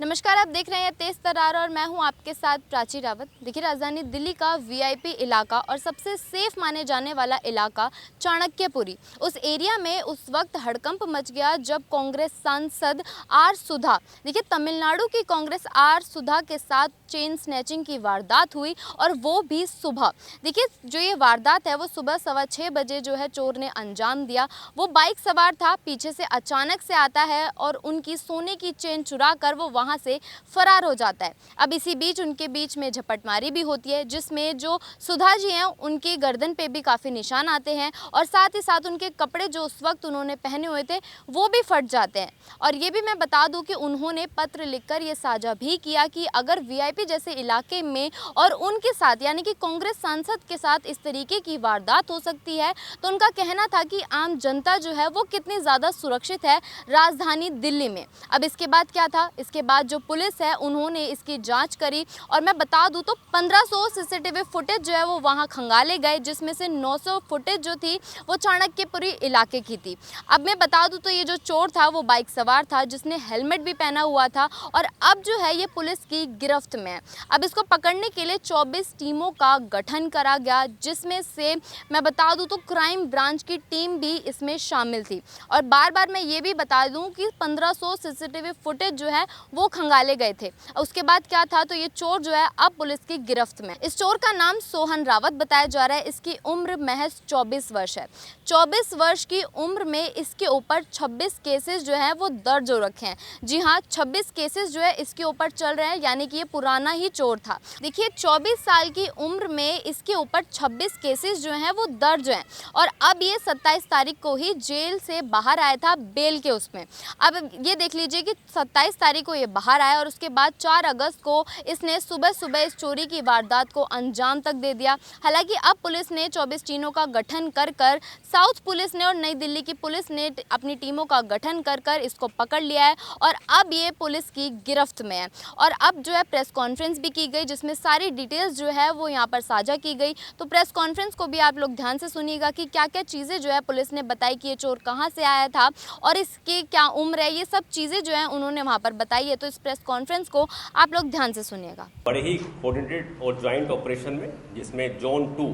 नमस्कार, आप देख रहे हैं तेज तरार और मैं हूं आपके साथ प्राची रावत। देखिए, राजधानी दिल्ली का वीआईपी इलाका और सबसे सेफ माने जाने वाला इलाका चाणक्यपुरी, उस एरिया में उस वक्त हड़कंप मच गया जब कांग्रेस सांसद आर सुधा, देखिए तमिलनाडु की कांग्रेस आर सुधा के साथ चेन स्नैचिंग की वारदात हुई और वो भी सुबह। देखिए, जो ये वारदात है वो सुबह 6:15 बजे जो है चोर ने अंजाम दिया। वो बाइक सवार था, पीछे से अचानक से आता है और उनकी सोने की चेन चुरा कर वो वहाँ से फरार हो जाता है। अब इसी बीच उनके बीच में झपटमारी भी होती है, जिसमें जो सुधा जी हैं उनकी गर्दन पे भी काफ़ी निशान आते हैं और साथ ही साथ उनके कपड़े जो उस वक्त उन्होंने पहने हुए थे वो भी फट जाते हैं। और ये भी मैं बता दूं कि उन्होंने पत्र लिखकर ये साझा भी किया कि अगर वीआईपी जैसे इलाके में और उनके साथ यानी कि कांग्रेस सांसद के साथ इस तरीके की वारदात हो सकती है, तो उनका कहना था कि आम जनता जो है वो कितनी ज़्यादा सुरक्षित है राजधानी दिल्ली में। अब इसके बाद क्या था, इसके बाद जो पुलिस है उन्होंने इसकी जांच करी और मैं बता दूं तो 1500 सीसीटीवी फुटेज जो है वो वहां खंगाले गए, जिसमें से 900 फुटेज जो थी वो चाणक्यपुरी इलाके की थी। अब मैं बता दूं तो ये जो चोर था वो बाइक सवार था, जिसने हेलमेट भी पहना हुआ था और अब जो है ये पुलिस की गिरफ्त में है। अब इसको पकड़ने के लिए 24 टीमों का गठन करा गया, जिसमें से मैं बता दूं तो क्राइम ब्रांच की टीम भी इसमें शामिल थी। और बार बार मैं ये भी बता दूं कि 1500 सीसीटीवी फुटेज जो है वो खंगाले गए थे। उसके बाद क्या था, तो ये चोर जो है अब पुलिस की गिरफ्त में। इस चोर का नाम सोहन रावत बताया जा रहा है। इसकी उम्र महज 24 वर्ष है। 24 वर्ष की उम्र में इसके ऊपर 26 केसेस जो है वो दर्ज हो रखे हैं। जी हाँ, 26 केसेस जो है इसके ऊपर चल रहे हैं, यानी कि ये पुराना ही चोर था। देखिए, 24 साल की उम्र में इसके ऊपर 26 केसेस जो हैं वो दर्ज हैं और अब ये 27 तारीख को ही जेल से बाहर आया था बेल के उसमें। अब ये देख लीजिए कि 27 तारीख को ये बाहर आया और उसके बाद 4 अगस्त को इसने सुबह सुबह इस चोरी की वारदात को अंजाम तक दे दिया। हालांकि अब पुलिस ने 24 टीमों का गठन कर साउथ पुलिस ने और नई दिल्ली की पुलिस ने अपनी टीमों का गठन कर इसको पकड़ लिया है और अब ये पुलिस की गिरफ्त में है। और अब जो है प्रेस कॉन्फ्रेंस भी की गई, जिसमें सारी डिटेल्स जो है वो यहाँ पर साझा की गई। तो प्रेस कॉन्फ्रेंस को भी आप लोग ध्यान से सुनिएगा कि क्या क्या चीज़ें जो है पुलिस ने बताई कि ये चोर कहाँ से आया था और इसकी क्या उम्र है, ये सब चीज़ें जो है उन्होंने वहाँ पर बताई है। तो इस प्रेस कॉन्फ्रेंस को आप लोग ध्यान से सुनिएगा। बड़े ही कोऑर्डिनेटेड और ज्वाइंट ऑपरेशन में, जिसमें जोन 2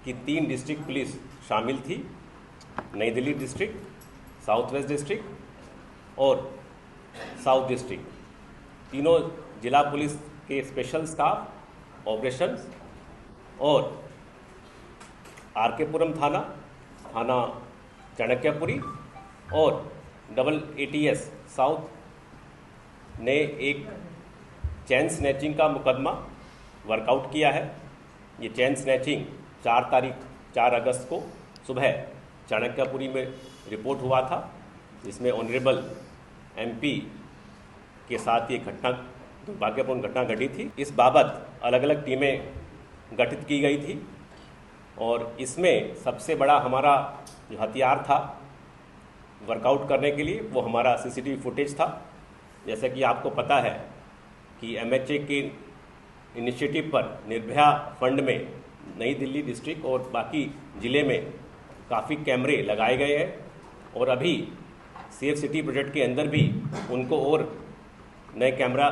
की 3 डिस्ट्रिक्ट पुलिस शामिल थी, नई Delhi district, south west district और साउथ डिस्ट्रिक्ट, तीनों जिला पुलिस के स्पेशल स्टाफ ऑपरेशंस और आरकेपुरम थाना चाणक्यपुरी और डबल ATS साउथ ने एक चैन स्नैचिंग का मुकदमा वर्कआउट किया है। ये चैन स्नैचिंग 4 अगस्त को सुबह चाणक्यपुरी में रिपोर्ट हुआ था, जिसमें ऑनरेबल MP के साथ ये दुर्भाग्यपूर्ण घटना घटी थी। इस बाबत अलग अलग टीमें गठित की गई थी और इसमें सबसे बड़ा हमारा जो हथियार था वर्कआउट करने के लिए वो हमारा CCTV फुटेज था। जैसे कि आपको पता है कि MHA के इनिशिएटिव पर निर्भया फंड में नई दिल्ली डिस्ट्रिक्ट और बाकी ज़िले में काफ़ी कैमरे लगाए गए हैं और अभी सेफ सिटी प्रोजेक्ट के अंदर भी उनको और नए कैमरा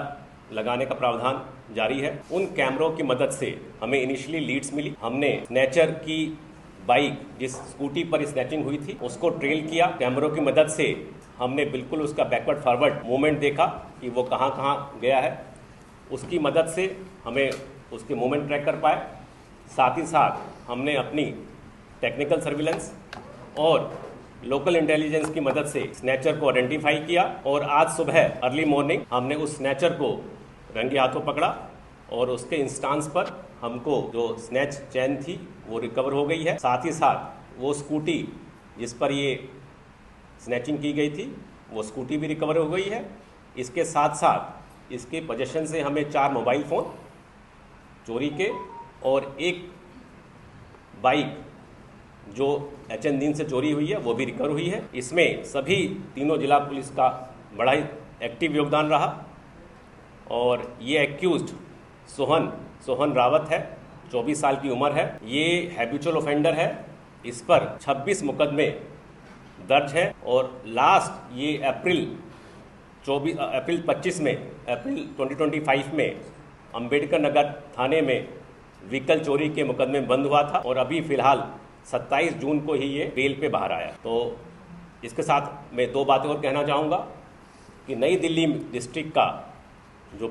लगाने का प्रावधान जारी है। उन कैमरों की मदद से हमें इनिशियली लीड्स मिली। हमने स्नैचर की बाइक, जिस स्कूटी पर स्नैचिंग हुई थी, उसको ट्रेल किया। कैमरों की मदद से हमने बिल्कुल उसका बैकवर्ड फॉरवर्ड मूवमेंट देखा कि वो कहाँ कहाँ गया है। उसकी मदद से हमें उसके मूवमेंट ट्रैक कर पाए। साथ ही साथ हमने अपनी टेक्निकल सर्विलेंस और लोकल इंटेलिजेंस की मदद से स्नैचर को आइडेंटिफाई किया और आज सुबह अर्ली मॉर्निंग हमने उस स्नैचर को रंगे हाथों पकड़ा और उसके इंस्टांस पर हमको जो स्नैच चैन थी वो रिकवर हो गई है। साथ ही साथ वो स्कूटी जिस पर ये स्नैचिंग की गई थी वो स्कूटी भी रिकवर हो गई है। इसके साथ साथ इसके पोजेशन से हमें 4 मोबाइल फ़ोन चोरी के और एक बाइक जो HN दिन से चोरी हुई है वो भी रिकवर हुई है। इसमें सभी तीनों जिला पुलिस का बड़ा ही एक्टिव योगदान रहा और ये एक्यूज्ड सोहन रावत है, 24 साल की उम्र है। ये हैबिचुअल ऑफेंडर है। इस पर 26 मुकदमे दर्ज हैं और लास्ट ये अप्रैल अप्रैल 2025 में अंबेडकर नगर थाने में व्हीकल चोरी के मुकदमे में बंद हुआ था और अभी फिलहाल 27 जून को ही ये बेल पे बाहर आया। तो इसके साथ मैं दो बातें और कहना चाहूँगा कि नई दिल्ली डिस्ट्रिक्ट का जो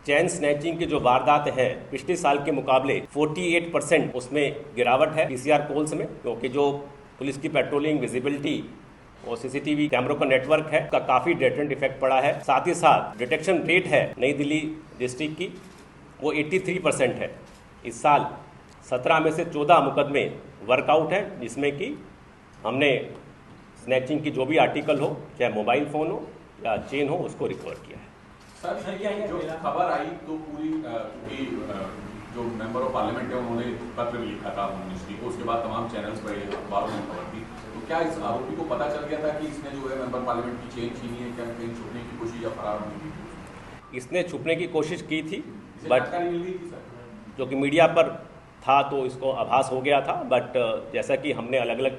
चैन स्नैचिंग की जो वारदात है पिछले साल के मुकाबले 48% उसमें गिरावट है PCR पोल्स में, क्योंकि जो पुलिस की पेट्रोलिंग, विजिबिलिटी और CCTV कैमरों का नेटवर्क है का काफ़ी डेटरेंट इफेक्ट पड़ा है। साथ ही साथ डिटेक्शन रेट है नई दिल्ली डिस्ट्रिक्ट की वो 83% है। इस साल 17 में से 14 मुकदमे वर्कआउट है, जिसमें कि हमने स्नैचिंग की जो भी आर्टिकल हो, चाहे मोबाइल फ़ोन हो या चेन हो, उसको रिकवर किया है। सर क्या जो खबर आई तो पूरी जो मेंबर ऑफ पार्लियामेंट है उन्होंने पत्र भी लिखा था मिनिस्ट्री को, उसके बाद तमाम चैनल्स पर अखबारों में खबर थी, तो क्या इस आरोपी को पता चल गया था कि इसने जो है मेंबर पार्लियामेंट की चेन छीनी है, क्या कहीं छुपने की कोशिश या फरार होने की कोशिश? इसने छुपने की कोशिश की थी, बट मिल गई थी सर, जो कि मीडिया पर था तो इसको आभास हो गया था, बट जैसा कि हमने अलग अलग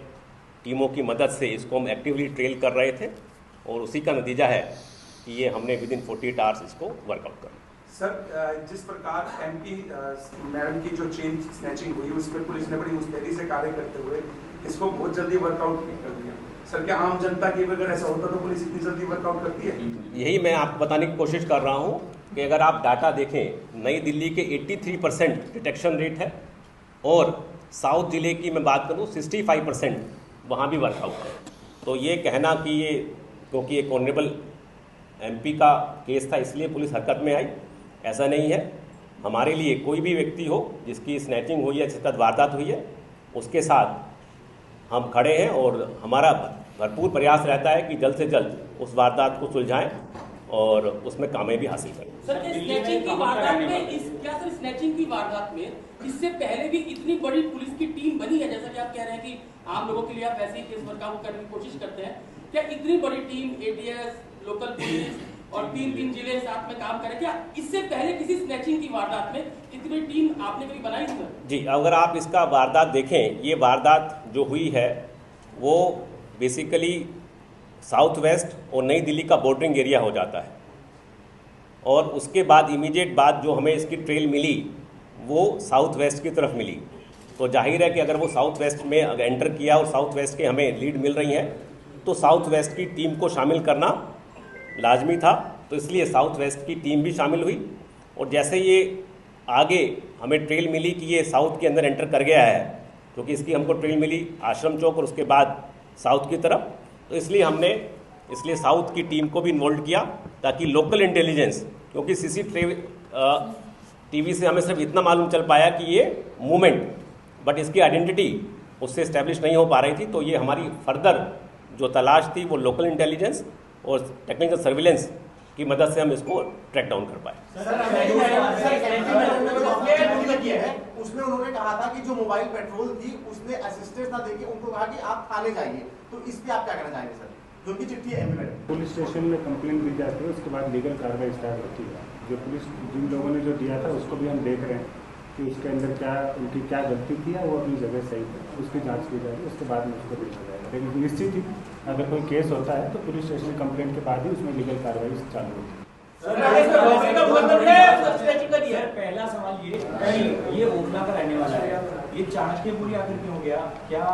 टीमों की मदद से इसको हम एक्टिवली ट्रेल कर रहे थे और उसी का नतीजा है कि ये हमने विद इन 48 आवर्स इसको वर्कआउट कर। सर जिस प्रकार MP मैडम की जो चेन स्नैचिंग हुई उस पर पुलिस ने बड़ी मुस्तैदी से कार्य करते हुए इसको बहुत जल्दी वर्कआउट कर दिया। सर क्या आम जनता की अगर ऐसा होता तो पुलिस इतनी जल्दी वर्कआउट करती है? यही मैं आपको बताने की कोशिश कर रहा हूँ कि अगर आप डाटा देखें, नई दिल्ली के 83% डिटेक्शन रेट है और साउथ जिले की मैं बात करूँ 65% वहाँ भी वर्कआउट है। तो ये कहना कि ये क्योंकि एक ऑनरेबल MP का केस था इसलिए पुलिस हरकत में आई, ऐसा नहीं है। हमारे लिए कोई भी व्यक्ति हो जिसकी स्नैचिंग हुई है, जिसका वारदात हुई है, उसके साथ हम खड़े हैं और हमारा भरपूर प्रयास रहता है कि जल्द से जल्द उस वारदात को सुलझाएं और उसमें कामयाबी हासिल करें। सर स्नैचिंग की वारदात में क्या सर स्नैचिंग की वारदात में इससे पहले भी इतनी बड़ी पुलिस की टीम बनी है, जैसा कि आप कह रहे हैं कि आम लोगों के लिए आप वैसे ही केस वर्कआउट करने की कोशिश करते हैं, क्या इतनी बड़ी टीम ATS, लोकल पुलिस और 3 जिले साथ में काम करें? क्या इससे पहले किसी स्नैचिंग की वारदात में इतनी टीम आपने कभी बनाई थी? जी, अगर आप इसका वारदात देखें, ये वारदात जो हुई है वो बेसिकली साउथ वेस्ट और नई दिल्ली का बॉर्डरिंग एरिया हो जाता है और उसके बाद इमीडिएट बाद जो हमें इसकी ट्रेल मिली वो साउथ वेस्ट की तरफ मिली। तो जाहिर है कि अगर वो साउथ वेस्ट में अगर एंटर किया और साउथ वेस्ट के हमें लीड मिल रही हैं तो साउथ वेस्ट की टीम को शामिल करना लाजमी था, तो इसलिए साउथ वेस्ट की टीम भी शामिल हुई। और जैसे ये आगे हमें ट्रेल मिली कि ये साउथ के अंदर एंटर कर गया है, क्योंकि इसकी हमको ट्रेल मिली आश्रम चौक और उसके बाद साउथ की तरफ, तो इसलिए हमने साउथ की टीम को भी इन्वॉल्व किया ताकि लोकल इंटेलिजेंस, क्योंकि CCTV से हमें सिर्फ इतना मालूम चल पाया कि ये मूवमेंट, बट इसकी आइडेंटिटी उससे इस्टेब्लिश नहीं हो पा रही थी। तो ये हमारी फर्दर जो तलाश थी वो लोकल इंटेलिजेंस और टेक्निकल सर्विलेंस की मदद से हम इसको ट्रैक डाउन कर पाए। उसमें उन्होंने कहा था कि जो मोबाइल पेट्रोल थी उसने असिस्टेंस ना देके उनको कहा कि आप थाने जाइए, तो इस पे आप क्या कहना चाहेंगे सर? जो उनकी चिट्ठी है MP मैडम, पुलिस स्टेशन में कंप्लेंट दी जाती है, उसके बाद लीगल कार्रवाई स्टार्ट होती है। जो पुलिस जिन लोगों ने जो दिया था उसको भी हम देख रहे हैं कि उसके अंदर क्या उनकी क्या गलती थी है, वो अपनी जगह सही है, उसकी जांच की जाएगी, उसके बाद में उसको देखा जाएगा। लेकिन निश्चित ही अगर कोई केस होता है तो पुलिस स्टेशन कंप्लेंट के बाद ही उसमें लीगल कार्रवाई चालू होती है। पहला सवाल ये ओखला का रहने वाला है, ये चाणक्यपुरी आखिर क्यों हो गया? क्या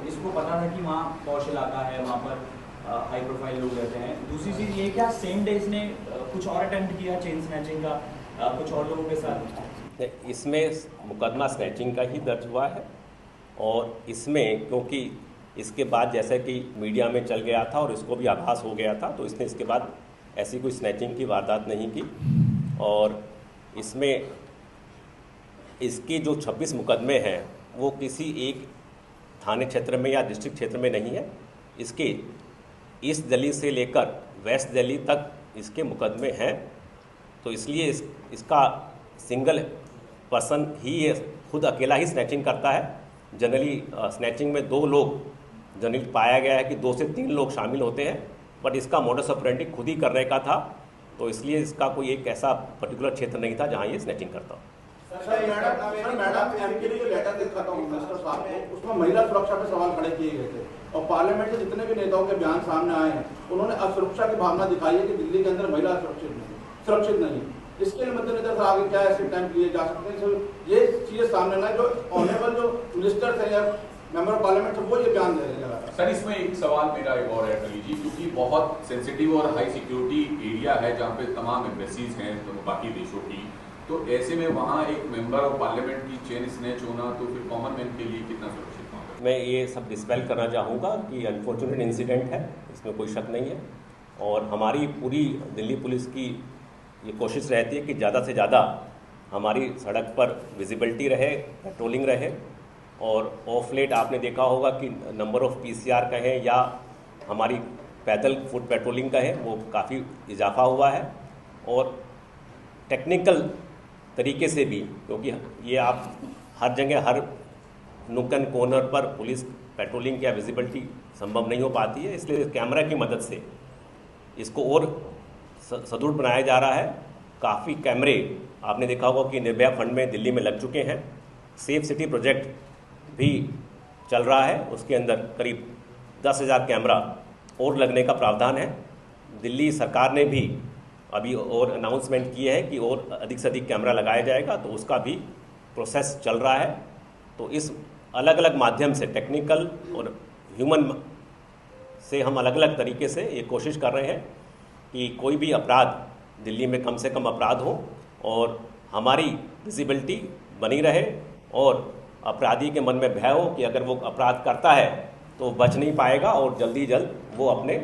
इसको पता था कि वहाँ पॉश इलाका है, वहाँ पर हाई प्रोफाइल लोग रहते हैं? दूसरी चीज़ ये, क्या सेम डे इसने कुछ और अटेम्प्ट किया चेन स्नैचिंग का कुछ और लोगों के साथ? इसमें मुकदमा स्नैचिंग का ही दर्ज हुआ है और इसमें क्योंकि इसके बाद जैसा कि मीडिया में चल गया था और इसको भी आभास हो गया था, तो इसने इसके बाद ऐसी कोई स्नैचिंग की वारदात नहीं की। और इसमें इसके जो 26 मुकदमे हैं वो किसी एक थाने क्षेत्र में या डिस्ट्रिक्ट क्षेत्र में नहीं है। इसके ईस्ट दिल्ली से लेकर वेस्ट दिल्ली तक इसके मुकदमे हैं, तो इसलिए इसका सिंगल पर्सन ही खुद अकेला ही स्नैचिंग करता है। जनरली स्नैचिंग में 2 लोग जनरली पाया गया है कि 2 से 3 लोग शामिल होते हैं, बट इसका मोडस ऑपरेंडी खुद ही करने का था, तो इसलिए इसका कोई एक ऐसा पर्टिकुलर क्षेत्र नहीं था जहां ये स्नैचिंग करता हो। मैडम MP ने जो लेटर लिखा था मिनिस्टर साहब को, उसमें महिला सुरक्षा पे सवाल खड़े किए गए थे। और पार्लियामेंट के जितने भी नेताओं के बयान सामने आए हैं, उन्होंने असुरक्षा की भावना दिखाई है कि दिल्ली के अंदर महिला सुरक्षित नहीं। इसके मद्देनजर आगे क्या ऐसे टाइम लिए जा सकते हैं, ये चीजें सामने ना, जो ऑनरेबल जो मिनिस्टर थे या मेंबर ऑफ पार्लियामेंट थे वो ये बयान दे रहे हैं। सर इसमें एक सवाल मेरा एक और है कली जी, क्योंकि बहुत सेंसिटिव और हाई सिक्योरिटी एरिया है जहाँ पे तमाम एम्बेसीज हैं तो बाकी देशों की, तो ऐसे में वहाँ एक मेंबर ऑफ पार्लियामेंट की चेन स्नैच होना तो फिर कॉमन मैन के लिए कितना सुरक्षित होगा? मैं ये सब डिस्पेल करना चाहूँगा कि अनफॉर्चुनेट इंसिडेंट है, इसमें कोई शक नहीं है। और हमारी पूरी दिल्ली पुलिस की ये कोशिश रहती है कि ज़्यादा से ज़्यादा हमारी सड़क पर विजिबिलिटी रहे, पेट्रोलिंग रहे। और ऑफ लेट आपने देखा होगा कि नंबर ऑफ PCR कहें या हमारी पैदल फुट पेट्रोलिंग कहें, वो काफ़ी इजाफा हुआ है। और टेक्निकल तरीके से भी, क्योंकि ये आप हर जगह हर नुक्कन कॉर्नर पर पुलिस पेट्रोलिंग या विजिबिलिटी संभव नहीं हो पाती है, इसलिए कैमरा की मदद से इसको और सुदृढ़ बनाया जा रहा है। काफ़ी कैमरे आपने देखा होगा कि निर्भया फंड में दिल्ली में लग चुके हैं। सेफ सिटी प्रोजेक्ट भी चल रहा है, उसके अंदर करीब 10,000 कैमरा और लगने का प्रावधान है। दिल्ली सरकार ने भी अभी और अनाउंसमेंट किए है कि और अधिक से अधिक कैमरा लगाया जाएगा, तो उसका भी प्रोसेस चल रहा है। तो इस अलग अलग माध्यम से टेक्निकल और ह्यूमन से हम अलग अलग तरीके से ये कोशिश कर रहे हैं कि कोई भी अपराध दिल्ली में कम से कम अपराध हो और हमारी विजिबिलिटी बनी रहे और अपराधी के मन में भय हो कि अगर वो अपराध करता है तो बच नहीं पाएगा और जल्दी जल्द वो अपने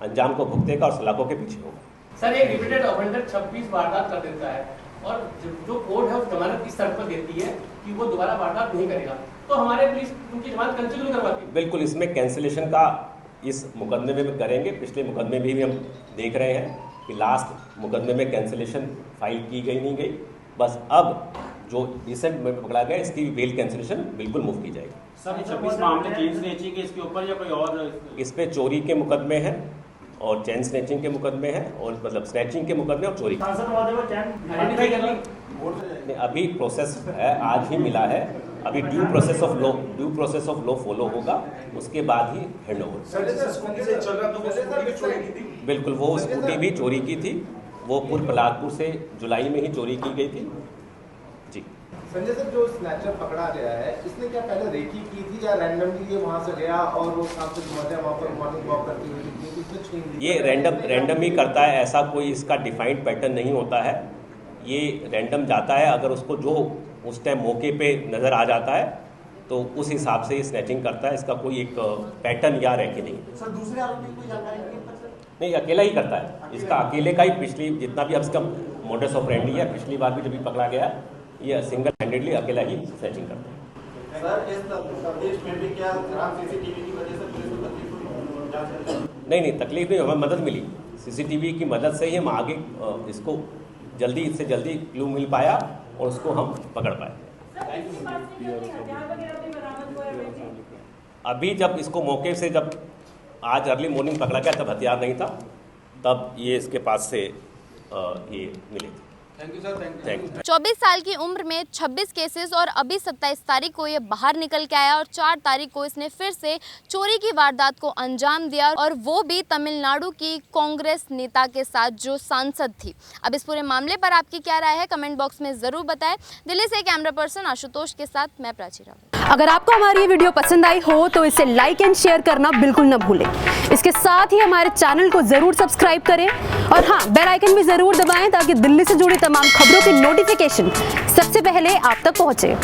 अंजाम को भुगतेगा और सलाखों के पीछे होगा। सर एक रिपीटेड ऑफेंडर 26 वारदात कर देता है और जो कोर्ट है उस जमानत इस शर्त पर देती है कि वो दोबारा वारदात नहीं करेगा, तो हमारे पुलिस उनकी जमानत कैंसिल क्यों करवाती है? बिल्कुल, इसमें कैंसिलेशन का इस मुकदमे में भी करेंगे। पिछले मुकदमे में भी हम देख रहे हैं कि लास्ट मुकदमे में कैंसिलेशन फाइल की गई नहीं गई, बस अब जो रिसेंट में पकड़ा गया इसकी बेल कैंसिलेशन बिल्कुल मुफ्त की जाएगी। सर 26 मामले चेन स्नैचिंग के इसके ऊपर या कोई और? इस पे चोरी के मुकदमे हैं और चैन स्नैचिंग के मुकदमे हैं, और मतलब स्नैचिंग के मुकदमे और चोरी। अभी प्रोसेस है, आज ही मिला है, अभी due process of law follow होगा, उसके बाद ही हैंड ओवर। बिल्कुल, वो स्कूटी भी चोरी की थी, वो पूर्व प्रहलादपुर से जुलाई में ही चोरी की गई थी जी। संजय सर, जो स्नैचर पकड़ा गया है, इसने क्या पहले रेकी की थी या रैंडमली ये वहां से गया और वो सांसद महोदय वहां पर मॉर्निंग वॉक करती हुई थी? ये रैंडम ही करता है, ऐसा कोई इसका डिफाइंड पैटर्न नहीं होता है। ये रैंडम जाता है, अगर उसको जो उस टाइम मौके पे नज़र आ जाता है तो उस हिसाब से ये स्नैचिंग करता है। इसका कोई एक पैटर्न या रैकी नहीं। सर दूसरे आरोपी कोई जानकारी नहीं, अकेला ही करता है, इसका अकेले का ही पिछली जितना भी अब इसका मोडस ऑपरेंडी है, पिछली बार भी जब भी पकड़ा गया ये सिंगल हैंडेडली अकेला ही स्नैचिंग करता है। सर इस प्रदेश में भी क्या सीसीटीवी की वजह से पुलिस को तकलीफ हुई? नहीं, तकलीफ नहीं, हमें मदद मिली। सीसीटीवी की मदद से ही हम आगे इसको जल्दी से जल्दी क्लू मिल पाया और उसको हम पकड़ पाए। अभी जब इसको मौके से जब आज अर्ली मॉर्निंग पकड़ा गया तब हथियार नहीं था, तब ये इसके पास से ये मिले थे। Thank you sir, thank you. 24 साल की उम्र में 26 केसेस और अभी 27 तारीख को ये बाहर निकल के आया और 4 तारीख को इसने फिर से चोरी की वारदात को अंजाम दिया, और वो भी तमिलनाडु की कांग्रेस नेता के साथ जो सांसद थी। अब इस पूरे मामले पर आपकी क्या राय है, कमेंट बॉक्स में ज़रूर बताएं। दिल्ली से कैमरा पर्सन आशुतोष के साथ मैं प्राची रावत। अगर आपको हमारी ये वीडियो पसंद आई हो तो इसे लाइक एंड शेयर करना बिल्कुल न भूलें। इसके साथ ही हमारे चैनल को ज़रूर सब्सक्राइब करें और हाँ, बेल आइकन भी ज़रूर दबाएं ताकि दिल्ली से जुड़ी तमाम खबरों की नोटिफिकेशन सबसे पहले आप तक पहुंचे।